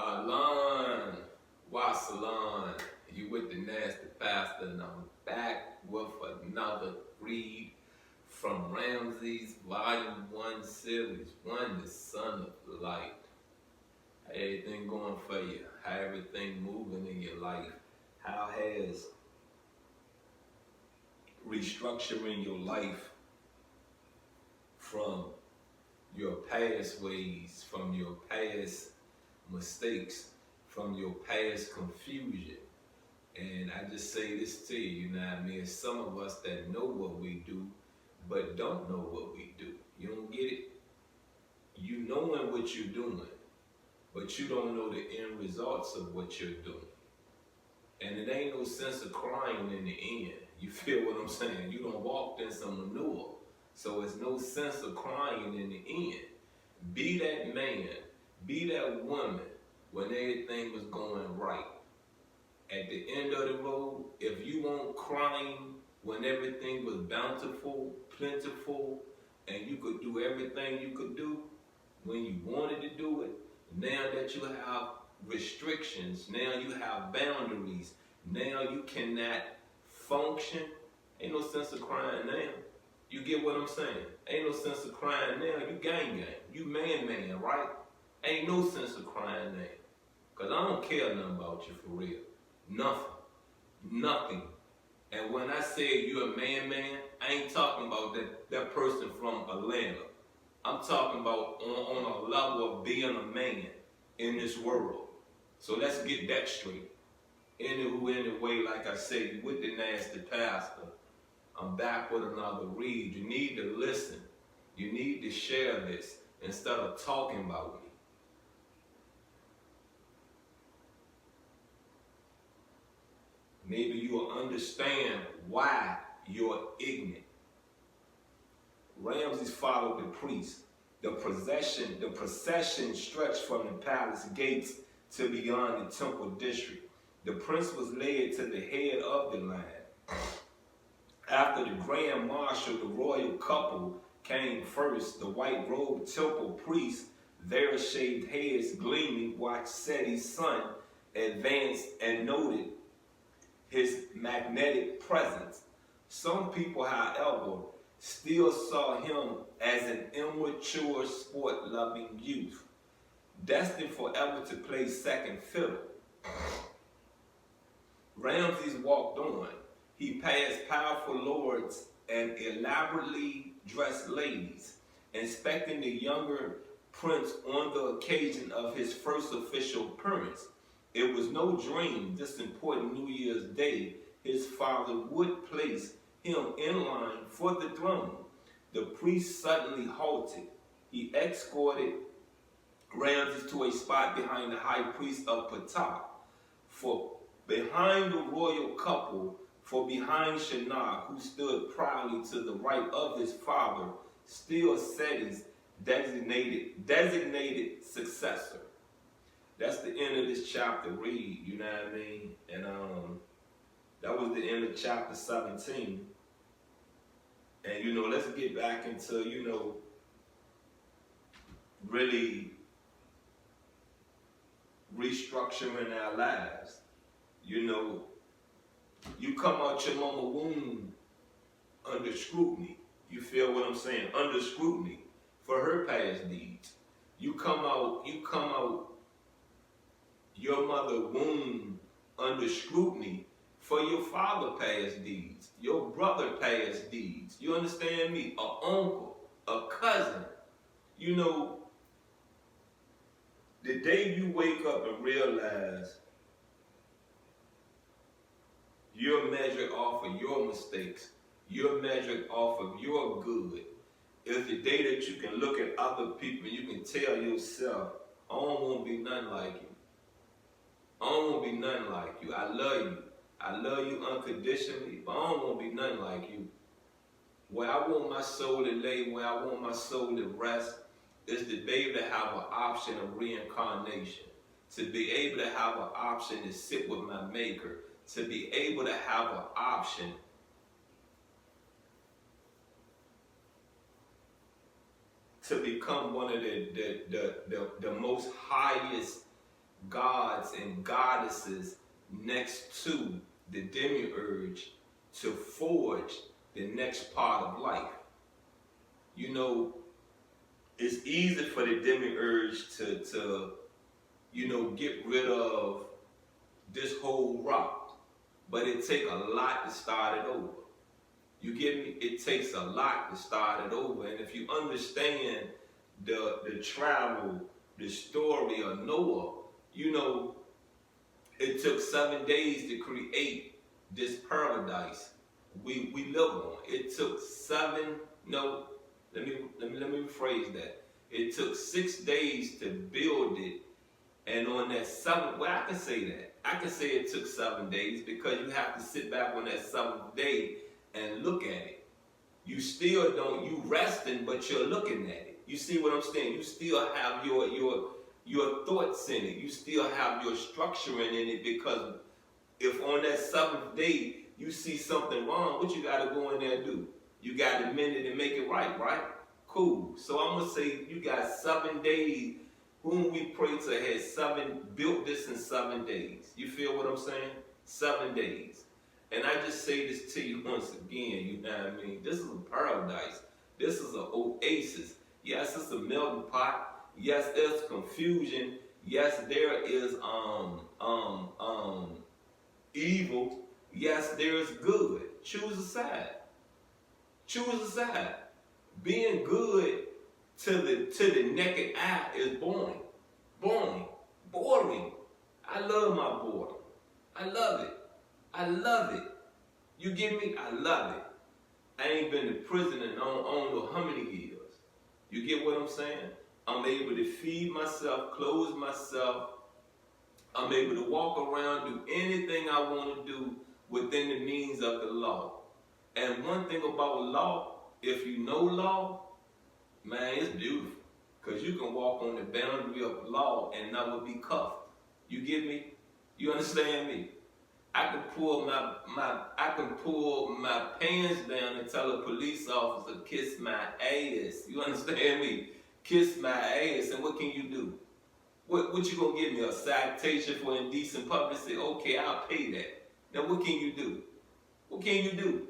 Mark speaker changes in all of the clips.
Speaker 1: Alon, Wasalon, you with the nasty pastor, and I'm back with another read from Ramses, Volume 1, Series 1, The Son of Light. How everything going for you? How everything moving in your life? How has restructuring your life from your past ways, from your past mistakes, from your past confusion? And I just say this to you, you know what I mean? Some of us that know what we do, but don't know what we do. You don't get it? You knowing what you're doing, but you don't know the end results of what you're doing. And it ain't no sense of crying in the end. You feel what I'm saying? You done walked in some manure. So it's no sense of crying in the end. Be that man, be that woman when everything was going right. At the end of the road, if you weren't crying when everything was bountiful, plentiful, and you could do everything you could do when you wanted to do it, now that you have restrictions, now you have boundaries, now you cannot function, ain't no sense of crying now. You get what I'm saying? Ain't no sense of crying now. You gang, you man, right? Ain't no sense of crying now. Because I don't care nothing about you for real. Nothing. And when I say you're a man, I ain't talking about that person from Atlanta. I'm talking about on a level of being a man in this world. So let's get that straight. Anyway, like I say, with the nasty pastor, I'm back with another read. You need to listen. You need to share this instead of talking about me. Maybe you will understand why you're ignorant. Ramses followed the priest. The procession stretched from the palace gates to beyond the temple district. The prince was led to the head of the line. After the grand marshal, the royal couple came first. The white-robed temple priest, their shaved heads gleaming, watched Seti's son advance and noted his magnetic presence. Some people, however, still saw him as an immature, sport-loving youth, destined forever to play second fiddle. Ramses walked on. He passed powerful lords and elaborately dressed ladies, inspecting the younger prince on the occasion of his first official appearance. It was no dream this important New Year's Day his father would place him in line for the throne. The priest suddenly halted. He escorted Ramses to a spot behind the high priest of Ptah. For behind the royal couple, for behind Shinar, who stood proudly to the right of his father, still Seti's designated successor. That's the end of this chapter read, you know what I mean? And that was the end of chapter 17. And let's get back into, really restructuring our lives. You come out your mama womb under scrutiny. You feel what I'm saying? Under scrutiny for her past deeds. You come out your mother womb under scrutiny for your father past deeds, your brother past deeds. You understand me? A uncle, a cousin. The day you wake up and realize you're measured off of your mistakes, you're measured off of your good, is the day that you can look at other people and you can tell yourself, I don't want to be nothing like you. I don't want to be nothing like you. I love you. I love you unconditionally, but I don't want to be nothing like you. Where I want my soul to lay, where I want my soul to rest, is to be able to have an option of reincarnation, to be able to have an option to sit with my maker, to be able to have an option to become one of the most highest gods and goddesses next to the demiurge to forge the next part of life. You know, it's easy for the demiurge to get rid of this whole rock, but it takes a lot to start it over. You get me? It takes a lot to start it over. And if you understand the travel, the story of Noah, it took 7 days to create this paradise we live on. It took let me rephrase that. It took 6 days to build it, and on that seventh, well, I can say that. I can say it took 7 days because you have to sit back on that 7th day and look at it. You still don't, you resting, but you're looking at it. You see what I'm saying? You still have your thoughts in it. You still have your structuring in it, because if on that 7th day you see something wrong, what you got to go in there and do? You got to mend it and make it right? Cool. So I'm going to say you got 7 days. Whom we pray to has built this in 7 days. You feel what I'm saying? 7 days. And I just say this to you once again, you know what I mean? This is a paradise. This is an oasis. Yes, it's a melting pot. Yes, there's confusion. Yes, there is evil. Yes, there is good. Choose a side. Choose a side. Being good to the naked eye is boring. Boring. I love my boredom. I love it. You get me? I love it. I ain't been to prison in I don't know how many years. You get what I'm saying? I'm able to feed myself, clothe myself. I'm able to walk around, do anything I want to do within the means of the law. And one thing about law, if you know law, man, it's beautiful. Because you can walk on the boundary of law and never be cuffed. You get me? You understand me? I can pull my pants down and tell a police officer, kiss my ass. You understand me? Kiss my ass. And what can you do? What you gonna give me? A citation for indecent publicity? Okay, I'll pay that. Now what can you do? What can you do?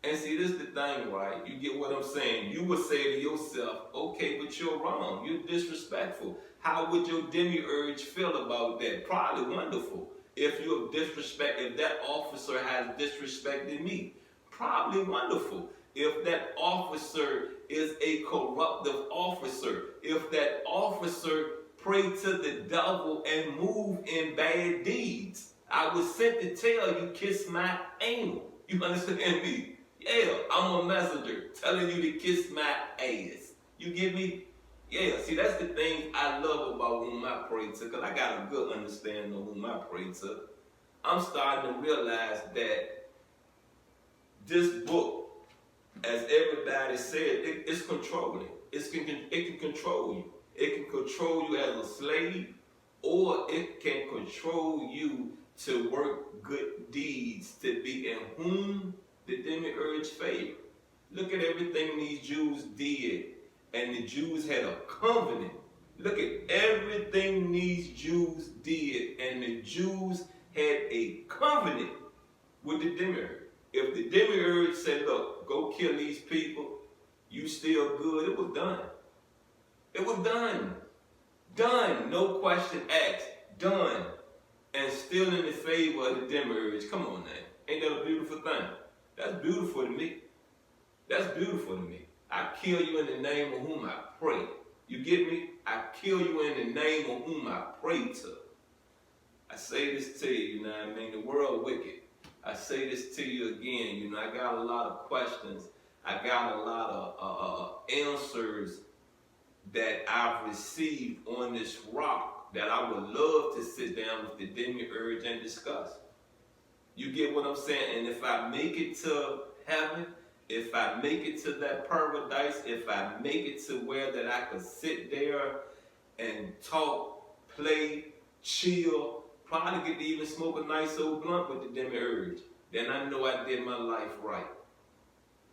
Speaker 1: And see, this is the thing, right? You get what I'm saying? You would say to yourself, okay, but you're wrong. You're disrespectful. How would your demiurge feel about that? Probably wonderful. If that officer has disrespected me. Probably wonderful. If that officer is a corruptive officer. If that officer pray to the devil and move in bad deeds. I was sent to tell you, kiss my anal. You understand me? Yeah, I'm a messenger telling you to kiss my ass. You get me? Yeah, see, that's the thing I love about whom I pray to, because I got a good understanding of whom I pray to. I'm starting to realize that this book, as everybody said, it's controlling. It can control you. It can control you as a slave, or it can control you to work good deeds, to be in whom the demiurge favor. Look at everything these Jews did, and the Jews had a covenant. Look at everything these Jews did, and the Jews had a covenant with the demiurge. If the demiurge said, look, go kill these people, you still good, it was done. It was done. Done. No question asked. Done. And still in the favor of the demiurge. Come on now. Ain't that a beautiful thing? That's beautiful to me. That's beautiful to me. I kill you in the name of whom I pray. You get me? I kill you in the name of whom I pray to. I say this to you, you know what I mean? The world wicked. I say this to you again, you know, I got a lot of questions. I got a lot of answers that I've received on this rock that I would love to sit down with the demiurge and discuss. You get what I'm saying? And if I make it to heaven, if I make it to that paradise, if I make it to where that I could sit there and talk, play, chill, probably get to even smoke a nice old blunt with the demiurge, then I know I did my life right.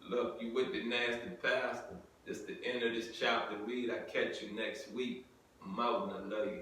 Speaker 1: Look, you with the nasty pastor. This is the end of this chapter read. I catch you next week. I'm out and I love you.